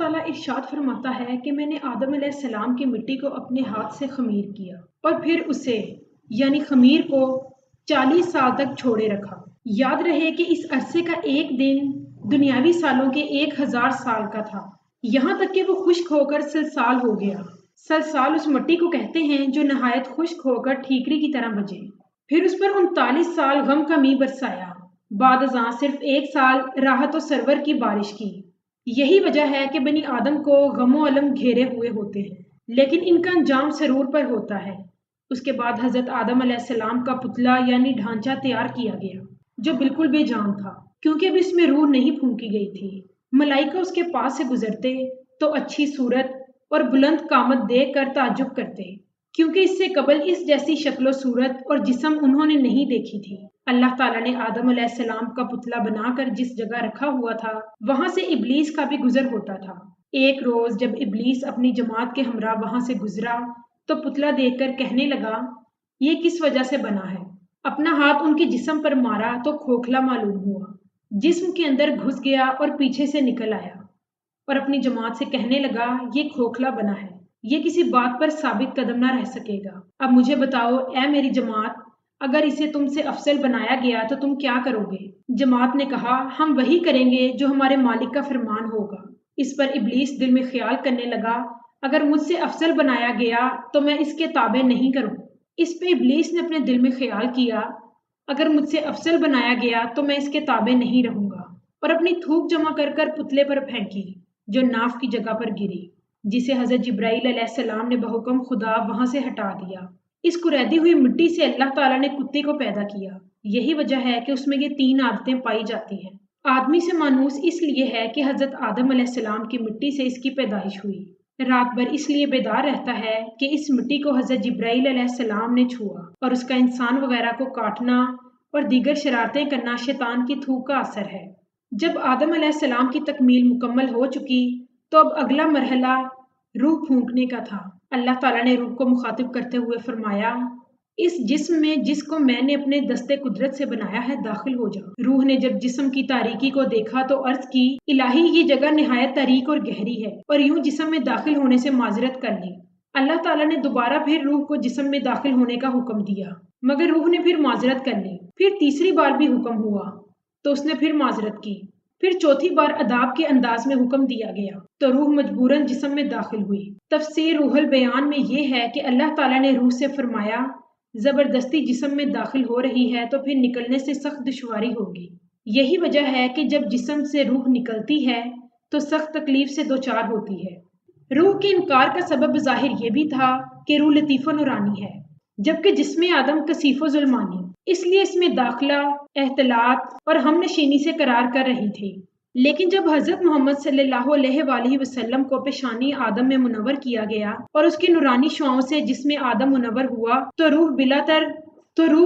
ताला इरशाद फरमाता है कि मैंने आदम अलैहिस्सलाम की मिट्टी को अपने हाथ से खमीर किया और फिर उसे यानी खमीर को 40 साल तक छोड़े रखा। याद रहे कि इस अरसे का एक दिन दुनियावी सालों के 1000 साल का था, यहाँ तक कि वो खुश्क होकर सलसाल हो गया। सलसाल उस मिट्टी को कहते हैं जो नहायत खुश्क होकर ठीकरी की तरह बजे। फिर उस पर 39 साल गम का मींह बरसाया, बाद अज़ां सिर्फ 1 साल राहत और सरवर की बारिश की। यही वजह है कि बनी आदम को गमो अलम घेरे हुए होते हैं, लेकिन इनका अंजाम सरूर पर होता है। उसके बाद हज़रत आदम अलैहिस्सलाम का पुतला यानी ढांचा तैयार किया गया, जो बिल्कुल बेजान था, क्योंकि अब इसमें रूह नहीं फूंकी गई थी। मलाइका उसके पास से गुजरते तो अच्छी सूरत और बुलंद कामत देख कर ताज्जुब करते, क्योंकि इससे कबल इस जैसी शक्लो सूरत और जिस्म उन्होंने नहीं देखी थी। अल्लाह ताला ने आदम अलैहिस्सलाम का पुतला बनाकर जिस जगह रखा हुआ था, वहां से इब्लीस का भी गुजर होता था। एक रोज जब इब्लीस अपनी जमात के हमरा वहां से गुजरा तो पुतला देखकर कहने लगा, ये किस वजह से बना है? अपना हाथ उनके जिस्म पर मारा तो खोखला मालूम हुआ, जिस्म के अंदर घुस गया और पीछे से निकल आया और अपनी जमात से कहने लगा, ये खोखला बना है, ये किसी बात पर साबित कदम ना रह सकेगा। अब मुझे बताओ ए मेरी जमात, अगर इसे तुमसे अफसल बनाया गया तो तुम क्या करोगे? जमात ने कहा, हम वही करेंगे जो हमारे मालिक का फरमान होगा। इस पर इब्लीस दिल में ख्याल करने लगा, अगर मुझसे अफसल बनाया गया तो मैं इसके ताबे नहीं करूँ। इस पे इब्लीस ने अपने दिल में ख्याल किया, अगर मुझसे अफसल बनाया गया तो मैं इसके ताबे नहीं रहूंगा, और अपनी थूक जमा कर कर पुतले पर फेंकी, जो नाफ की जगह पर गिरी, जिसे हजरत जिब्राइल अलैहिस्सलाम ने बहुक्म खुदा वहां से हटा दिया। इस कुरैदी हुई मिट्टी से अल्लाह ताला ने कुत्ते को पैदा किया। यही वजह है कि उसमें ये 3 आदतें पाई जाती हैं। आदमी से मानूस इसलिए है कि हजरत आदम अलैहिस्सलाम की मिट्टी से इसकी पैदाइश हुई। रात भर इसलिए बेदार रहता है कि इस मिट्टी को हजरत जिब्राइल अलैहिस्सलाम ने छुआ, और उसका इंसान वगैरह को काटना और दीगर शरारतें करना शैतान की थूक का असर है। जब आदम अलैहिस्सलाम की तकमील मुकम्मल हो चुकी तो अब अगला मरहला रूह फूंकने का था। अल्लाह ताला ने रूह को मुखातिब करते हुए फरमाया, इस जिस्म में जिसको मैंने अपने दस्ते कुदरत से बनाया है दाखिल हो जा। रूह ने जब जिस्म की तारीकी को देखा तो अर्ज की, इलाही ये जगह निहायत तारीक और गहरी है, और यूं जिस्म में दाखिल होने से माजरत कर ली। अल्लाह ताला ने दोबारा फिर रूह को जिस्म में दाखिल होने का हुक्म दिया, मगर रूह ने फिर माजरत कर ली। फिर तीसरी बार भी हुक्म हुआ तो उसने फिर माजरत की। फिर चौथी बार अदाब के अंदाज में हुक्म दिया गया तो रूह मजबूरन जिस्म में दाखिल हुई। तफसीर रूहुल बयान में यह है कि अल्लाह ताला ने रूह से फरमाया, जबरदस्ती जिस्म में दाखिल हो रही है तो फिर निकलने से सख्त दुश्वारी होगी। यही वजह है कि जब जिस्म से रूह निकलती है तो सख्त तकलीफ से दो चार होती है। रूह के इनकार का सबब ज़ाहिर ये भी था कि रूह लतीफ़ो नूरानी है, जबकि जिस्म आदम कसीफ़ो जुल्मानी, इसलिए इसमें दाखिला, एहतिलात और हमनशीनी से करार कर रही थी। लेकिन जब हज़रत मोहम्मद सल्लल्लाहु अलैहि वसल्लम को पेशानी आदम में मुनव्वर किया गया और उसकी नूरानी शुआओं से जिस्म आदम मुनव्वर हुआ तो रूह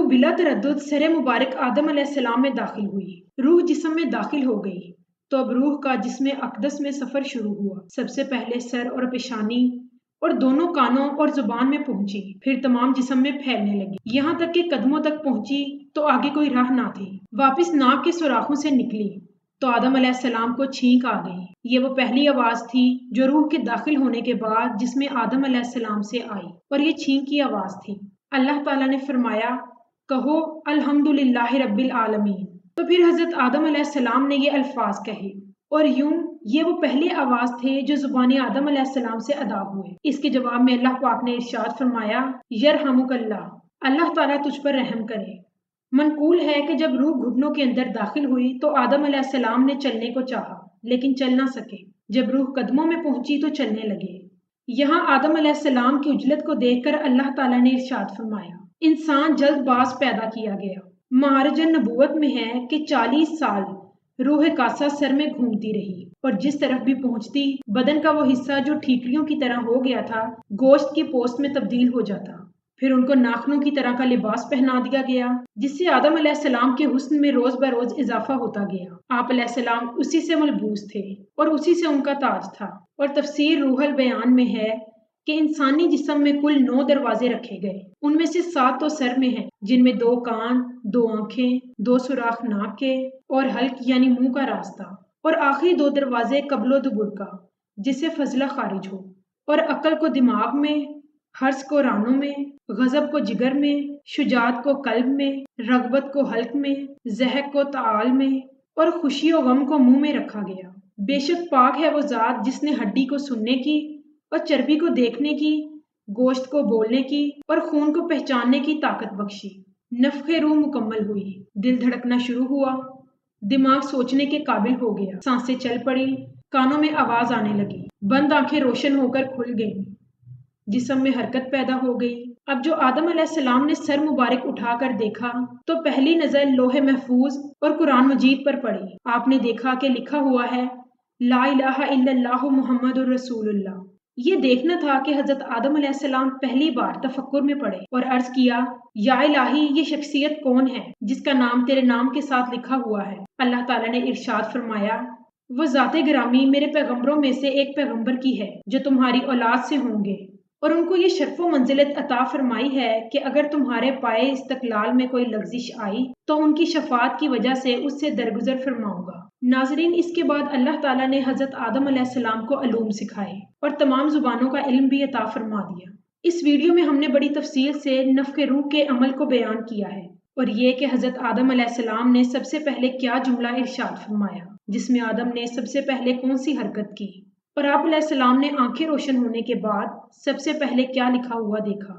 बिला तरद्दुद सरे मुबारक आदम अलैहिस्सलाम में दाखिल हुई। रूह जिस्म में दाखिल हो गई तो अब रूह का जिस्म अक़दस में सफ़र शुरू हुआ। सबसे पहले सर और पेशानी और दोनों कानों और जुबान में पहुंची, फिर तमाम जिस्म में फैलने लगी, यहाँ तक कि कदमों तक पहुंची तो आगे कोई राह ना थी। वापस नाक के सुराखों से निकली तो आदम अलैहिस्सलाम को छींक आ गई। ये वो पहली आवाज थी जो रूह के दाखिल होने के बाद जिसमें आदम अलैहिस्सलाम से आई, और ये छींक की आवाज थी। अल्लाह ताला ने फरमाया, कहो अल्हम्दुलिल्लाहि रब्बिल आलमीन। तो फिर हजरत आदम अलैहिस्सलाम ने ये अल्फाज कहे, और यूं ये वो पहले आवाज थे जो जुबानी आदम अलैहिस्सलाम से अदा हुए। इसके जवाब में अल्लाह पाक ने इरशाद फरमाया, यरहमुकल्लाह, अल्लाह ताला तुझ पर रहम करे। मनकूल है कि जब रूह घुटनों के अंदर दाखिल हुई तो आदम अलैहिस्सलाम ने चलने को चाहा, लेकिन चल ना सके। जब रूह कदमों में पहुंची तो चलने लगे। यहाँ आदम अलैहिस्सलाम की उजलत को देखकर अल्लाह ताला ने इरशाद फरमाया, इंसान जल्दबाज पैदा किया गया। महारजन नबूवत में है कि 40 साल रूह कासा सर में घूमती रही, और जिस तरफ भी पहुंचती बदन का वो हिस्सा जो ठीकरियों की तरह हो गया था गोश्त की पोस्ट में तब्दील हो जाता। फिर उनको नाखनों की तरह का लिबास पहना दिया गया, जिससे आदम अलैहिस्सलाम के हुस्न में रोज बरोज इजाफा होता गया। आप अलैहिस्सलाम उसी से मलबूस थे और उसी से उनका ताज था। और तफसीर रूहुल बयान में है कि इंसानी जिस्म में कुल 9 दरवाजे रखे गए। उनमें से 7 तो सर में हैं, जिनमें 2 कान, 2 आंखें, 2 सुराख नाक के और हल्क यानी मुंह का रास्ता, और आखिरी 2 दरवाजे कब्लो दुबुर का, جس سے فضلہ خارج ہو، اور عقل کو دماغ میں، حرص کو رانوں میں، غضب کو جگر میں، شجاعت کو قلب میں، رغبت کو حلق میں، ضحک کو تعال میں، اور خوشی و غم کو منہ میں رکھا گیا۔ بے شک پاک ہے وہ ذات جس نے ہڈی کو سننے کی اور چربی کو دیکھنے کی، گوشت کو بولنے کی اور خون کو پہچاننے کی طاقت بخشی۔ نفخ روح مکمل ہوئی، دل دھڑکنا شروع ہوا، دماغ سوچنے کے قابل ہو گیا، سانسیں چل پڑی، کانوں میں آواز آنے لگی، بند آنکھیں روشن ہو کر کھل گئیں، جسم میں حرکت پیدا ہو گئی۔ اب جو آدم علیہ السلام نے سر مبارک اٹھا کر دیکھا تو پہلی نظر لوح محفوظ اور قرآن مجید پر پڑی۔ آپ نے دیکھا کہ لکھا ہوا ہے لا الہ الا اللہ محمد الرسول اللہ۔ یہ دیکھنا تھا کہ حضرت آدم علیہ السلام پہلی بار تفکر میں پڑے اور عرض کیا یا الہی، یہ شخصیت کون ہے جس کا نام تیرے نام کے ساتھ لکھا ہوا ہے؟ اللہ تعالیٰ نے ارشاد فرمایا وہ ذات گرامی میرے پیغمبروں میں سے ایک پیغمبر کی ہے جو تمہاری اولاد سے ہوں گے، اور ان کو یہ شرف و منزلت عطا فرمائی ہے کہ اگر تمہارے پائے استقلال میں کوئی لغزش آئی تو ان کی شفاعت کی وجہ سے اس سے درگزر فرماؤں گا۔ ناظرین، اس کے بعد اللہ تعالیٰ نے حضرت آدم علیہ السلام کو علوم سکھائے اور تمام زبانوں کا علم بھی عطا فرما دیا۔ اس ویڈیو میں ہم نے بڑی تفصیل سے نفخ روح کے عمل کو بیان کیا ہے، اور یہ کہ حضرت آدم علیہ السلام نے سب سے پہلے کیا جملہ ارشاد فرمایا، جس میں آدم نے سب سے پہلے کون سی حرکت کی، اور آپ علیہ السلام نے آنکھیں روشن ہونے کے بعد سب سے پہلے کیا لکھا ہوا دیکھا۔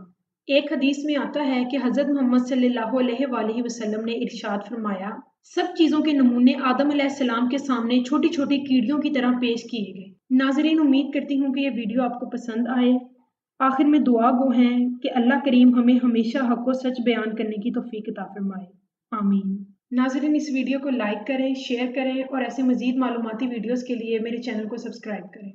ایک حدیث میں آتا ہے کہ حضرت محمد صلی اللہ علیہ وآلہ وسلم نے ارشاد فرمایا سب چیزوں کے نمونے آدم علیہ السلام کے سامنے چھوٹی چھوٹی کیڑیوں کی طرح پیش کیے گئے۔ ناظرین، امید کرتی ہوں کہ یہ ویڈیو آپ کو پسند آئے۔ آخر میں دعا گو ہیں کہ اللہ کریم ہمیں ہمیشہ حق و سچ بیان کرنے کی توفیق عطا فرمائے، آمین۔ ناظرین، اس ویڈیو کو لائک کریں، شیئر کریں، اور ایسے مزید معلوماتی ویڈیوز کے لیے میرے چینل کو سبسکرائب کریں۔